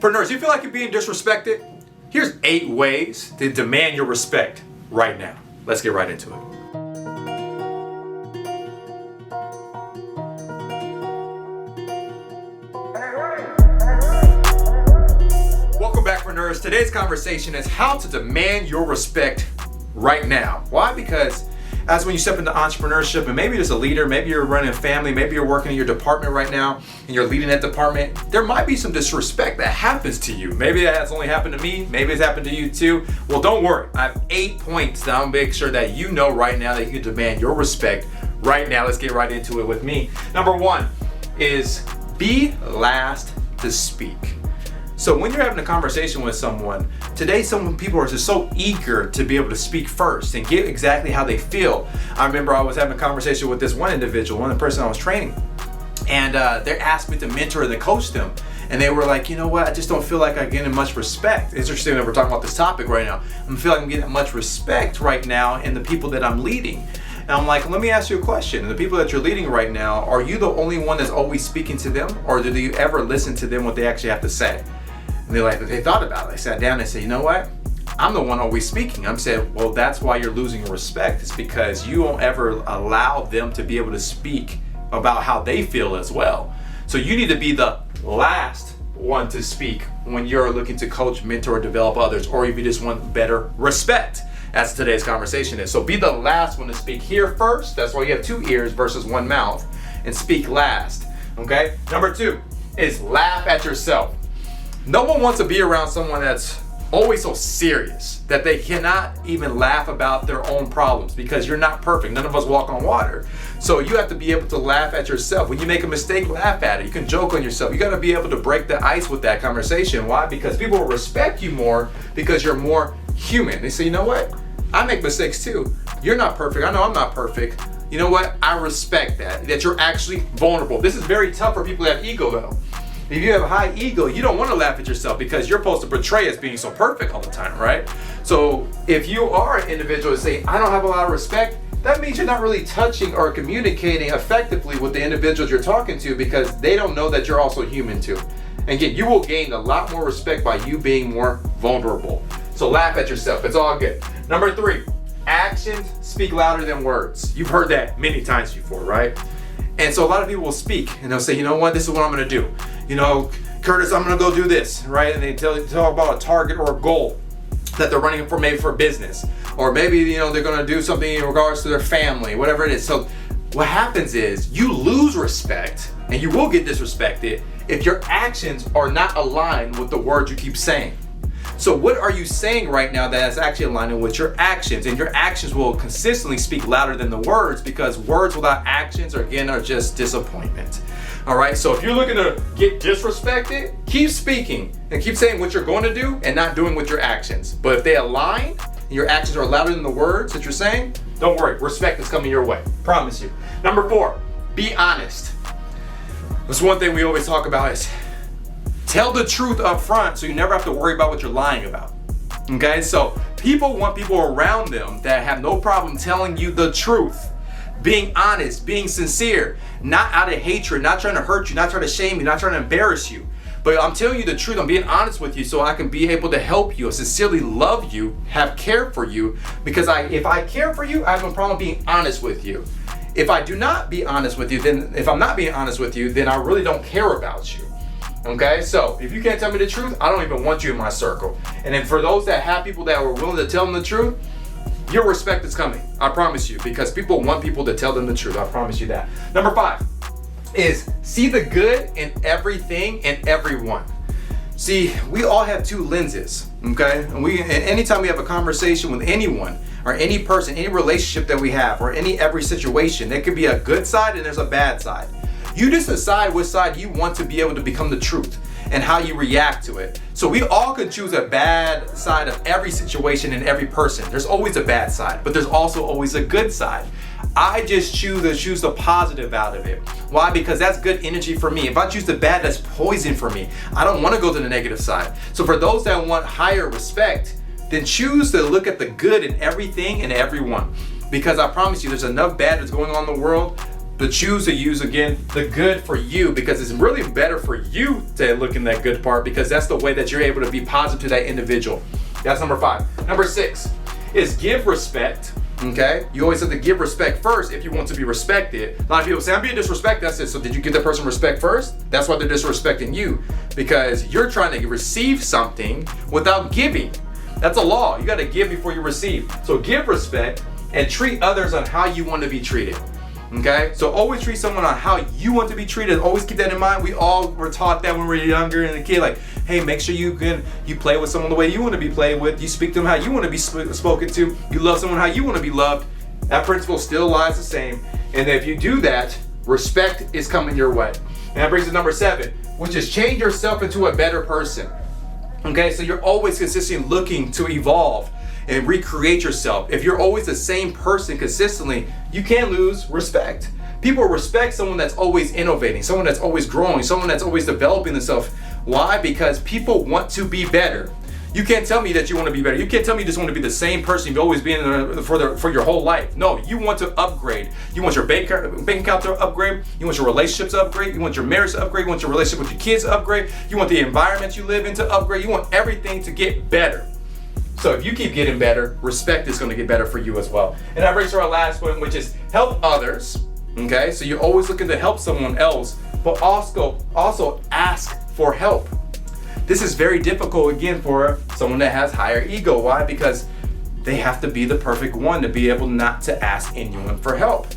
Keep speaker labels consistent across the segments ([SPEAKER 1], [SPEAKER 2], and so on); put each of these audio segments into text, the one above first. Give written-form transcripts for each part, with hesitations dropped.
[SPEAKER 1] Preneurs, you feel like you're being disrespected? Here's 8 ways to demand your respect right now. Let's get right into it. Welcome back, Preneurs. Today's conversation is how to demand your respect right now. Why? Because as when you step into entrepreneurship, and maybe as a leader, maybe you're running a family, maybe you're working in your department right now and you're leading that department, there might be some disrespect that happens to you. Maybe that has only happened to me, maybe it's happened to you too. Well, don't worry. I have 8 points that I'll make sure that you know right now that you can demand your respect right now. Let's get right into it with me. Number 1 is be last to speak. So when you're having a conversation with someone, today some people are just so eager to be able to speak first and get exactly how they feel. I remember I was having a conversation with this one individual, one person I was training, and they asked me to mentor and to coach them. And they were like, you know what, I just don't feel like I'm getting much respect. It's interesting that we're talking about this topic right now. I feel like I'm getting much respect right now in the people that I'm leading. And I'm like, let me ask you a question. The people that you're leading right now, are you the only one that's always speaking to them? Or do you ever listen to them, what they actually have to say? And they thought about it. They sat down and said, you know what? I'm the one always speaking. I'm saying, well, that's why you're losing respect. It's because you don't ever allow them to be able to speak about how they feel as well. So you need to be the last one to speak when you're looking to coach, mentor, develop others, or if you just want better respect. That's today's conversation is. So be the last one to speak. Hear first. That's why you have 2 ears versus 1 mouth, and speak last. Okay? Number 2 is laugh at yourself. No one wants to be around someone that's always so serious that they cannot even laugh about their own problems, because you're not perfect. None of us walk on water. So you have to be able to laugh at yourself. When you make a mistake, laugh at it. You can joke on yourself. You got to be able to break the ice with that conversation. Why? Because people will respect you more because you're more human. They say, you know what? I make mistakes too. You're not perfect. I know I'm not perfect. You know what? I respect that you're actually vulnerable. This is very tough for people that have ego though. If you have a high ego, you don't want to laugh at yourself because you're supposed to portray as being so perfect all the time, right? So if you are an individual saying, I don't have a lot of respect, that means you're not really touching or communicating effectively with the individuals you're talking to, because they don't know that you're also human too. And again, you will gain a lot more respect by you being more vulnerable. So laugh at yourself. It's all good. Number 3, actions speak louder than words. You've heard that many times before, right? And so a lot of people will speak and they'll say, you know what, this is what I'm going to do. You know, Curtis, I'm going to go do this, right? And they tell about a target or a goal that they're running for, maybe for business, or maybe, you know, they're going to do something in regards to their family, whatever it is. So what happens is you lose respect, and you will get disrespected if your actions are not aligned with the words you keep saying. So what are you saying right now that is actually aligning with your actions? And your actions will consistently speak louder than the words, because words without actions are just disappointment. All right, so if you're looking to get disrespected, keep speaking and keep saying what you're going to do and not doing with your actions. But if they align and your actions are louder than the words that you're saying, don't worry, respect is coming your way. Promise you. Number 4, be honest. That's one thing we always talk about is tell the truth up front so you never have to worry about what you're lying about. Okay, so people want people around them that have no problem telling you the truth. Being honest, being sincere, not out of hatred, not trying to hurt you, not trying to shame you, not trying to embarrass you. But I'm telling you the truth, I'm being honest with you so I can be able to help you, sincerely love you, have care for you. Because if I care for you, I have no problem being honest with you. If I do not be honest with you, if I'm not being honest with you, then I really don't care about you. Okay, so if you can't tell me the truth, I don't even want you in my circle. And then for those that have people that are willing to tell them the truth, your respect is coming. I promise you, because people want people to tell them the truth. I promise you that. Number 5 is see the good in everything and everyone. See, we all have 2 lenses, okay? And anytime we have a conversation with anyone or any person, any relationship that we have, or every situation, there could be a good side and there's a bad side. You just decide which side you want to be able to become the truth and how you react to it. So we all could choose a bad side of every situation and every person. There's always a bad side, but there's also always a good side. I just choose the positive out of it. Why? Because that's good energy for me. If I choose the bad, that's poison for me. I don't want to go to the negative side. So for those that want higher respect, then choose to look at the good in everything and everyone. Because I promise you, there's enough bad that's going on in the world. but choose to use, again, the good for you, because it's really better for you to look in that good part, because that's the way that you're able to be positive to that individual. That's number 5. Number 6 is give respect. Okay, you always have to give respect first if you want to be respected. A lot of people say, I'm being disrespected. That's it. So did you give that person respect first? That's why they're disrespecting you, because you're trying to receive something without giving. That's a law. You got to give before you receive. So give respect and treat others on how you want to be treated. Okay, so always treat someone on how you want to be treated. Always keep that in mind. We all were taught that when we were younger and a kid, like, hey, make sure you play with someone the way you want to be played with. You speak to them how you want to be spoken to. You love someone how you want to be loved. That principle still lies the same. And if you do that, respect is coming your way. And that brings us to number 7, which is change yourself into a better person. Okay, so you're always consistently looking to evolve and recreate yourself. If you're always the same person consistently, you can lose respect. People respect someone that's always innovating, someone that's always growing, someone that's always developing themselves. Why? Because people want to be better. You can't tell me that you want to be better. You can't tell me you just want to be the same person you've always been for your whole life. No, you want to upgrade. You want your bank account to upgrade. You want your relationships to upgrade. You want your marriage to upgrade. You want your relationship with your kids to upgrade. You want the environment you live in to upgrade. You want everything to get better. So if you keep getting better, respect is going to get better for you as well. And that brings to our last point, which is help others. Okay, so you're always looking to help someone else, but also ask for help. This is very difficult, again, for someone that has higher ego. Why? Because they have to be the perfect one to be able not to ask anyone for help.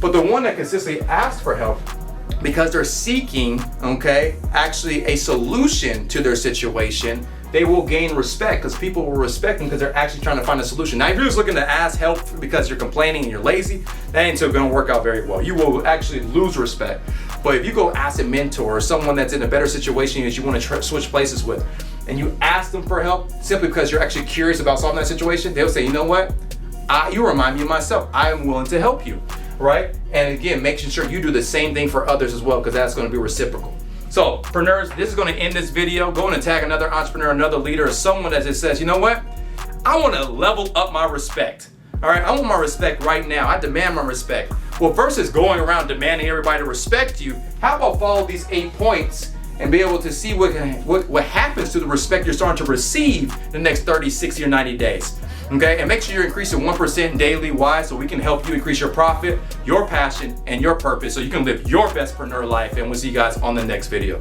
[SPEAKER 1] But the one that consistently asks for help, because they're seeking, actually a solution to their situation, they will gain respect, because people will respect them because they're actually trying to find a solution. Now, if you're just looking to ask help because you're complaining and you're lazy, that ain't so going to work out very well. You will actually lose respect. But if you go ask a mentor or someone that's in a better situation that you want to switch places with, and you ask them for help simply because you're actually curious about solving that situation, they'll say, you know what? You remind me of myself. I am willing to help you, right? And again, making sure you do the same thing for others as well, because that's going to be reciprocal. So, Preneurs, this is going to end this video. Go and tag another entrepreneur, another leader, or someone that just says, you know what? I want to level up my respect. All right, I want my respect right now. I demand my respect. Well, versus going around demanding everybody to respect you, how about follow these 8 points and be able to see what happens to the respect you're starting to receive in the next 30, 60, or 90 days. Okay, and make sure you're increasing 1% daily. Why? So we can help you increase your profit, your passion, and your purpose so you can live your best Preneur life. And we'll see you guys on the next video.